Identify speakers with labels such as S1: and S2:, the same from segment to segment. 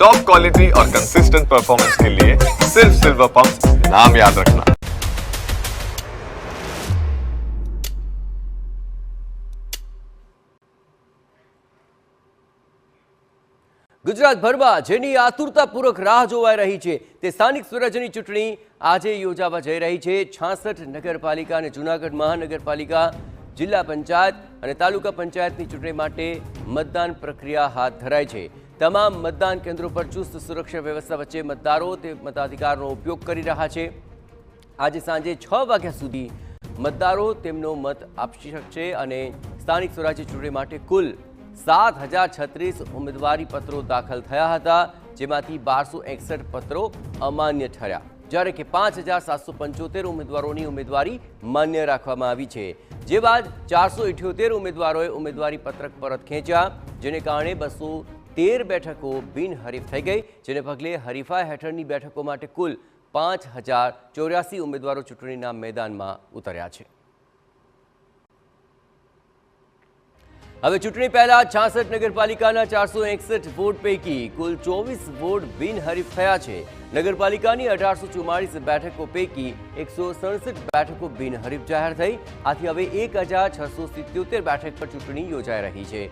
S1: Top quality और consistent performance के लिए सिर्फ सिल्वर पंप नाम याद रखना।
S2: ગુજરાતભરમાં જેની આતુરતાપૂર્વક રાહ જોવાઈ રહી છે તે સ્થાનિક સ્વરાજ્યની ચૂંટણી આજે યોજાવા જઈ રહી છે। 66 નગરપાલિકા અને જૂનાગઢ મહાનગરપાલિકા, જિલ્લા પંચાયત અને તાલુકા પંચાયતની ચૂંટણી માટે મતદાન પ્રક્રિયા હાથ ધરાઈ છે। તમામ મતદાન કેન્દ્રો પર ચુસ્ત સુરક્ષા વ્યવસ્થા વચ્ચે મતદારો તે મતાધિકારનો ઉપયોગ કરી રહ્યા છે। આજે સાંજે 6 વાગ્યા સુધી મતદારો તેમનો મત આપી શકશે અને સ્થાનિક સ્વરાજ્ય ચૂંટણી માટે કુલ 7036 ઉમેદવારી પત્રો દાખલ થયા હતા, જેમાંથી 1261 પત્રો અમાન્ય ઠર્યા, જ્યારે કે 5775 ઉમેદવારોની ઉમેદવારી માન્ય રાખવામાં આવી છે। જે બાદ 478 ઉમેદવારોએ ઉમેદવારી પત્રક પરત ખેંચ્યા, જેને કારણે 213 બેઠકો બિનહરીફ થઈ ગઈ, જેને પગલે હરીફાઈ હેઠળની બેઠકો માટે કુલ 5084 ઉમેદવારો ચૂંટણીના મેદાનમાં ઉતર્યા છે। હવે ચૂંટણી પહેલા 66 નગરપાલિકાના 461 વોટ પૈકી કુલ 24 વોટ બિનહરીફ થયા છે। નગરપાલિકાની 1844 બેઠકો પૈકી 167 બેઠકો બિનહરીફ જાહેર થઈ। આથી હવે 1677 બેઠક પર ચૂંટણી યોજાઈ રહી છે।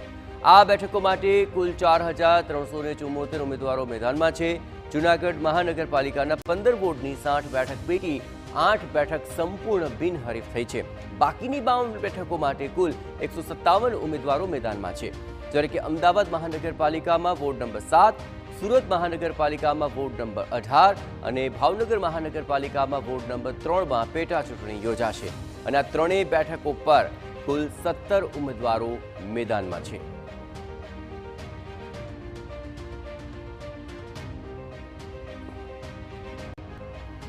S2: આ બેઠકો માટે કુલ 4374 ઉમેદવારો મેદાનમાં છે। જૂનાગઢ મહાનગરપાલિકાના 15 વોર્ડની 60 બેઠક પૈકી 8 બેઠક સંપૂર્ણ બિનહરીફ થઈ છે। બાકીની 52 બેઠકો માટે કુલ 157 ઉમેદવારો મેદાનમાં છે, જ્યારે કે અમદાવાદ મહાનગરપાલિકામાં વોર્ડ નંબર 7, સુરત મહાનગરપાલિકામાં વોર્ડ નંબર 18 અને ભાવનગર મહાનગરપાલિકામાં વોર્ડ નંબર 3માં પેટા ચૂંટણી યોજાશે અને આ ત્રણેય બેઠકો પર કુલ 17 ઉમેદવારો મેદાનમાં છે।